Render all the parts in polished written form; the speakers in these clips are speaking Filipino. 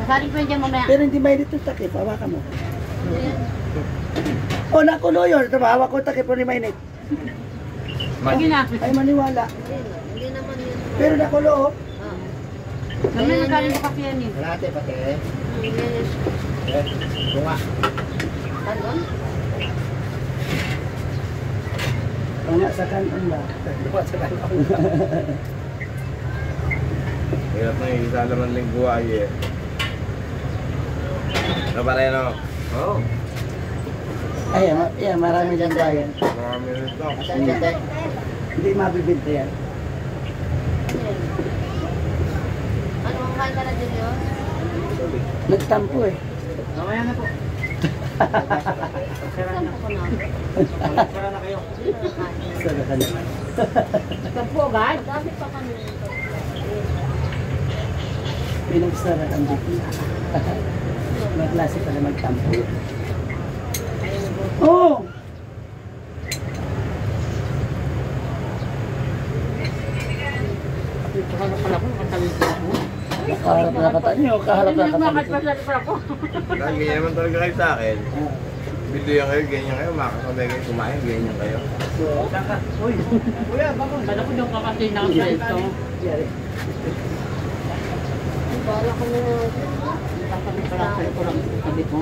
Masaling po yan mamaya. Pero hindi mainit yung takip. Hawakan mo. Oh, nakulo yun. Ito, hawak ko yung takip pero hindi mainit. Sige na. Ay, maniwala. Hindi naman yun. Pero nakulo, oh. Mamaya nagaling ko kasi yan eh. Malate pati eh. Yes. Bunga. Talon? Panga sa kanon ba? Hirap na yung isa naman linggo ay eh. Ano pa rin o? Oo. Ay, yan, marami dyan bayan. Marami rin ito. Asan dyan tayo? Hindi mabibinta yan. Ano, kumain ka na dyan yun? Nagtampo eh. Mamaya na po. Saan po na? Para na kayo. Sana ka naman. Ito po agad. Dami pa kami. Pinagsara ang dito. May klase pala magtampo. Oo! Ito ka na pala ko. Katawin ko ako. Kaharap na kata nyo, kaharap na kata Nagmakat nyo. pa sa pala ko. Dahil ganyan naman talaga kayo sa akin. Video kayo, ganyan kayo. Makakasabay kayo kumain, ganyan kayo. Uy! Kuya, bakit? Kala ko daw kakasay na ako sa ito. Bala ko na. Kakasay pala sa ito lang sabi ko.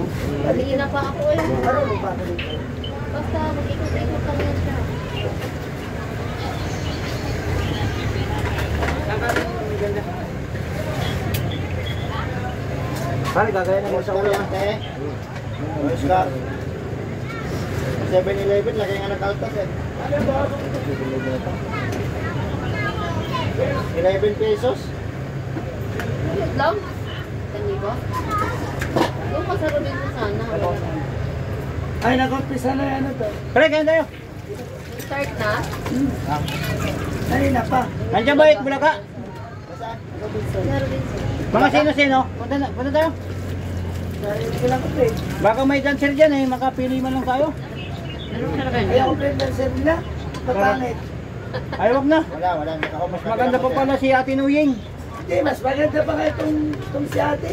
Hindi na pa ako eh. Ano ba? Basta mag-ikot-ikot lang yan siya. Pare, gagaya na mo sa ulo. Ayos ka. 7-Eleven, lagay nga ng kaltas eh. 11 pesos. Ayun lang. Tani ba? Yung pasarubin mo sana. Ay, nag-umpisa na yan ito. Pare, ganyan tayo. Start na? Ay, na pa. Nandiyan ba yung bulaga? Sarubin siya. Mga sino-sino? Punta tayo. Narinig ko lang ito eh. Baka may dancer dyan eh, makapili man lang tayo. Ano sa laban? Ay, ako pindanser nila. Papangit. Ay, wag na. Wala. Mas maganda pa pala si Ate Nuying. Hindi, mas maganda pa nga itong si ate.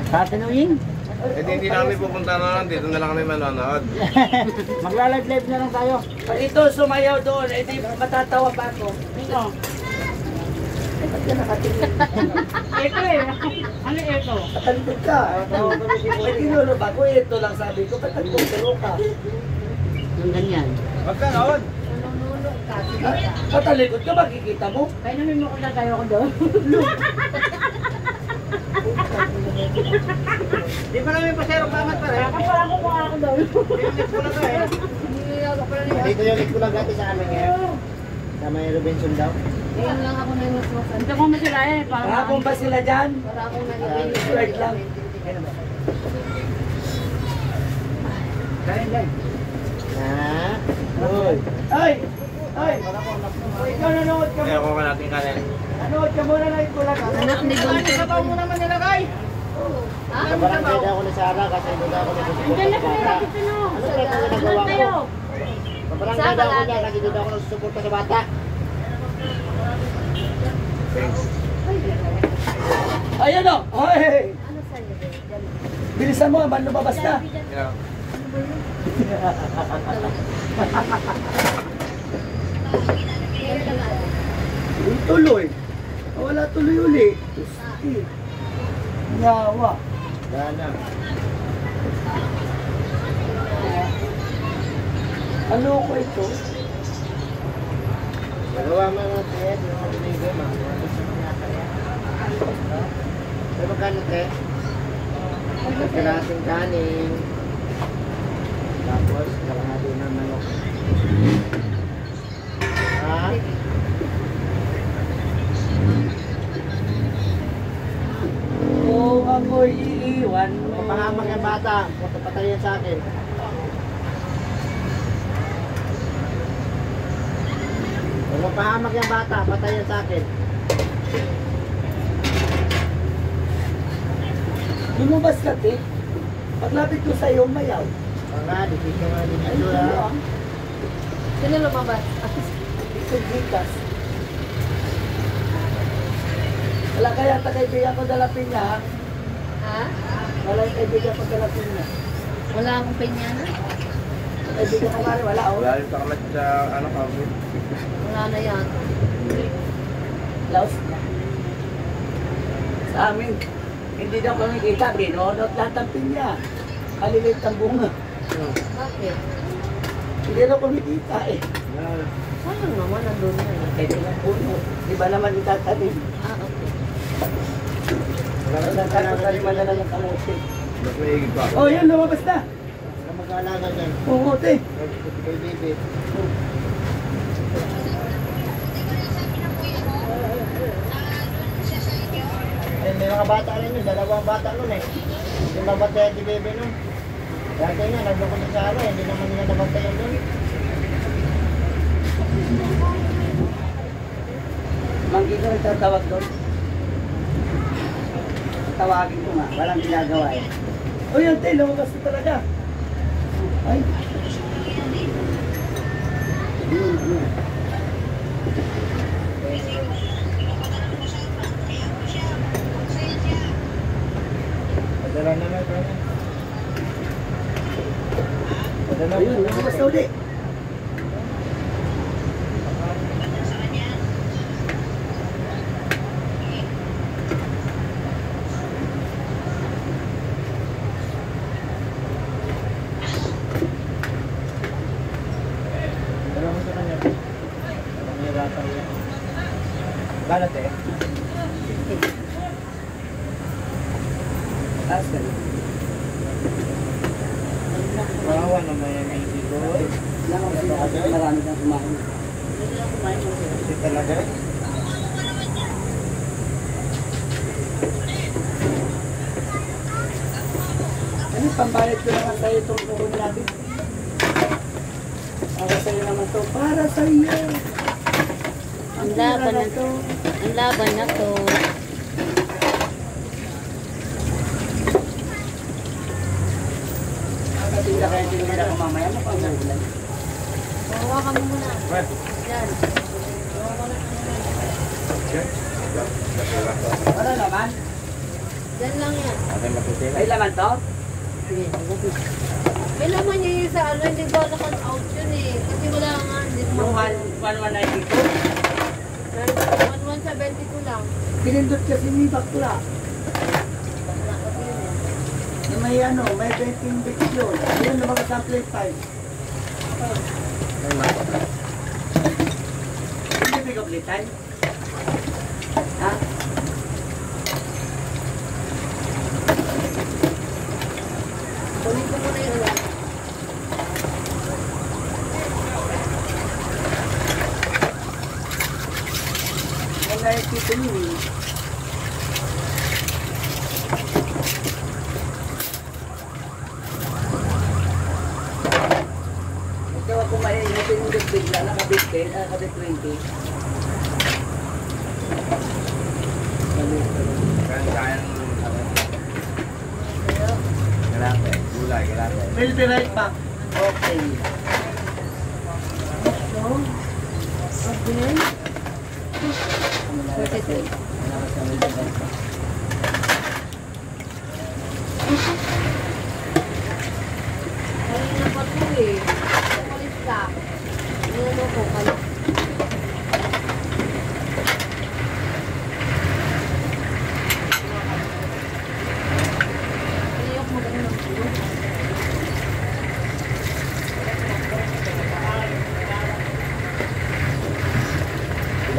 Ate Nuying. Eh di, hindi na kami pupunta na lang, dito na lang kami manonood. Magla-live na lang tayo. Pag ito sumayaw doon, eh di matatawa pa ako. Ito. Eh, ba't ka nakatingin? Ito eh. Ano ito? Katalikod ka. May tinulo ba ko? Ito lang sabi ko, ba't nagtuturo ka? Yung ganyan. Wag ka, Kaon! Nanunulog ka. Katalikod ka, makikita mo? Kaya namin mo na tayo ako doon. Di pa namin pasero pamat pa rin. Kapala ko mukha ako doon. Dito yung lit ko lang dati sa amin ngayon. Sa may Robinson daw. Ngayon lang ako na mas Hindi ko masila eh. Kahapon ba sila dyan? Para akong Right lang. Na. Uy! Ay! Ay! Ikaw nanood ka Kaya muna. ko ka natin kanin. Nanood ka muna lang ito lang. Anak ni Gonzo. Sabaw mo naman nilagay. Ha? Sa barangay daw ako ni Sarah kasi doon ako nagsusupport Diyan na sa kami bata. kapit no. Ano ba ito Saan ginagawa tayo? ko? Sa barangay daw ako niya kasi doon ako nagsusupport sa bata. Thanks. Ayan o! Oy! Ano sa'yo? Bilisan mo, man lumabas na. Yeah. Tuloy. Wala tuloy uli. Tusti. Nyawa. Gana. Ano ko ito? Nagawa mo ng te, yung mga binigay mo. Gusto mo nga kaya. Pero magkano te? Kalahating kanin. Tapos kalahati ng manok. Ha? Kung ako'y iiwan mo. Mapahamak yung bata. Patayin sa akin. Kung mapahamak yung bata, patayin sa akin. Lumabas ka, te. Paglapit ko sa'yo, mayaw. Mga, di ka nga din Ano ito ha. lang? Sino lumabas? Ito, gitas. Wala kaya kaibigan ko dala pinya, ha? Ha? Wala yung kaibigan ko dala pinya. Wala akong penyana. Kaibigan ko mari, wala, oh. Wala rin kamat sa ano kami. Wala na yan. Laos na. Sa amin, hindi daw kami kita, binonot lahat ng pinya. Kalilit ang bunga. Bakit? Hindi daw kami kita, eh. Sayang naman, nandun na eh. Kaya lang puno. Di ba naman itatanim? Ah, okay. Taliman na lang ng kamote. Mas maigig pa. Oh, yan, lumabas na. Ang mag-aalaga dyan. Kamote. Kay Bibi. Eh, may mga bata rin yun. Dalawang bata nun eh. Yung nabatay si Bibi nun. Dati nga, naglukod sa araw. Hindi naman nila nabatayan nun. Manggi ko rin tatawag doon. Tawagin ko nga, walang ginagawa eh. Oh, yan, tayo, lumabas na talaga. Ay. Yun. Padala naman ito. Padala Ayun, lumabas na ulit. Padala mo sa kanya. Parang nahirapan yan. Balat eh. Taas ka na. Kawawa naman yung may ko. Marami kang kumain. Kasi talaga eh. Ano, pambayad ko naman sa'yo itong puhon natin. Para sa'yo naman to. Para sa'yo. Ang laban na to. Ang laban na to. Kasi na kaya tinila ko mamaya na pang-ulan. Hawakan mo muna. Yan. Ano naman? Yan lang yan. Atin maputi na. May laman to? Sige, magapit. May laman niya yung sa ano, hindi ba naka-out yun eh. Kasi wala nga, hindi ko Yung makapit. 1192? 1172 lang. Pinindot kasi ni Bakla. Wala kasi yun eh. Na may ano, may 20 bits yun. Yun, lumabas ang plate 5. Ay, mako. Hindi pick up plate 5? Ha? Kunin ko muna yung ulan. Wala yung tito niyo eh. Ito ako mainitin yung bigla, nakabit 10, nakabit 20. Kaya galate. Gulay, galate. We'll be right back. Okay. Okay. 43. Kanina pa to eh. Kapalit ka. Ano ko, kalit. Ayok mo ganun ang pulo.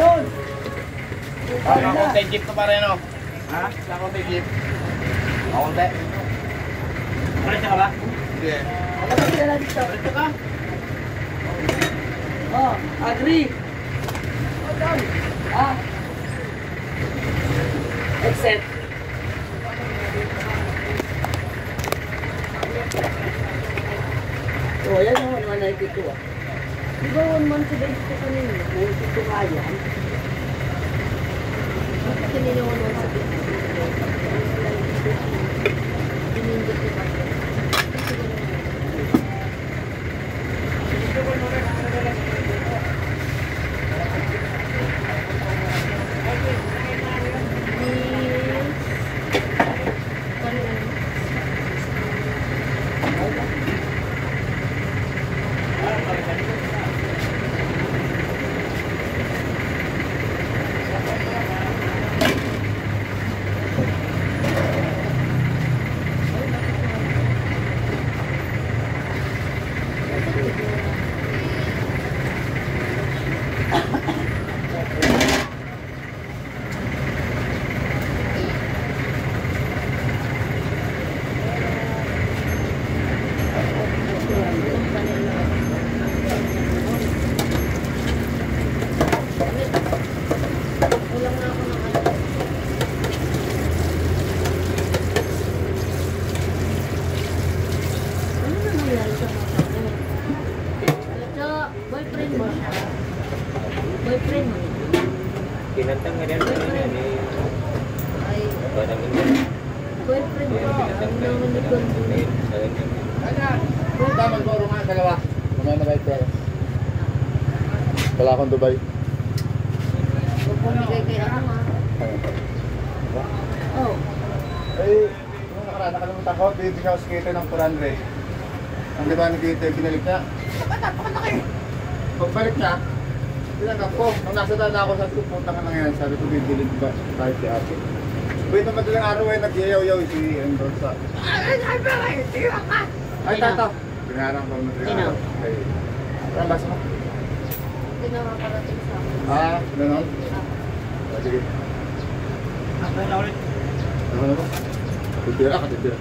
Doon! Ako konti jeep to pare no. Ha? Sa konti jeep. Ako konti. Pare ka ba? Sige. Ano ba sila dito? Ito ka? Oh, agree. Ah. Accept. Oh, yan yung 192 ah. Di ba 1 month sa base ko kanina? 92 nga yan. Bakit kanina 1 month sa base ko? Pinindot ko ba? Hindi Boyfriend ko. Ang naman ni Gondi. Tama, magpuro nga, dalawa. Mamaya na kayo pera. Wala akong Dubai. Huwag pumigay kay ano ha. Oh. Eh, nung nakaraan, nakalimutan ko, bibigyan ako sa kita ng 400. Ang di ba nag-kita, binalik niya. Napakalaki. Pagbalik niya, tinanong ko, nung nasa dala ako sa punta ka na ngayon, sabi ko, bibili ba tayo si ate. Wait, na madalang araw ay nag-yayaw-yaw si Endorsa. Ay, tato. Pinarang ko na Sino? Ay, ang basa mo? Hindi na makarating sa akin. Ah, ganon? Sige. Ako na ulit. Ano na ba? Katitira, katitira.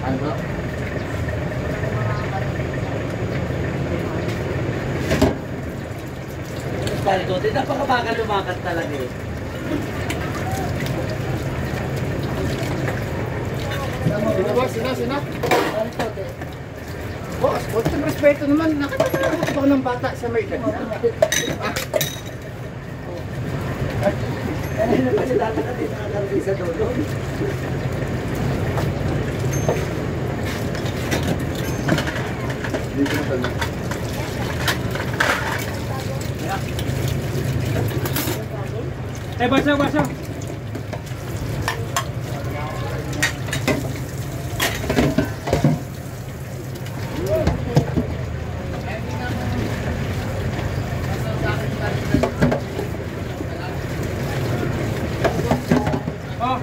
Ano ba? Balik ko, di napakabagal lumakat talaga eh. Sino ba? Sino? Ano to, te? Boss, huwag yung respeto naman. Nakatatakot ako ng bata sa may edad. Kanina pa sila nakatid nakakarating sa dulo. Hindi ko natanong. Baso. Oh.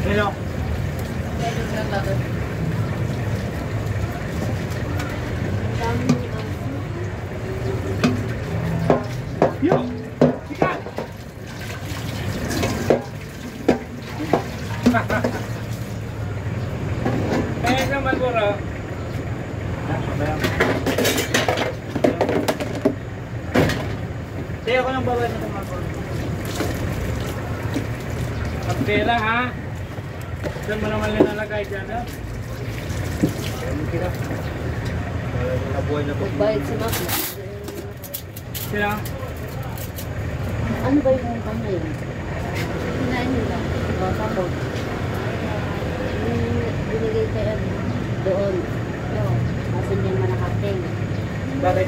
Hello. Yo. Sikat. Kaya naman bro. Kaya ko nang bawa na tumapon. Pagtira ha. Saan mo naman linalagay dyan ha? Magbayad si Mac. Sino? Ano ba yung kanya yun? Hinahin nila. O, tapos, binigay kay ano, doon. Kasi hindi naman nakating. Bakit?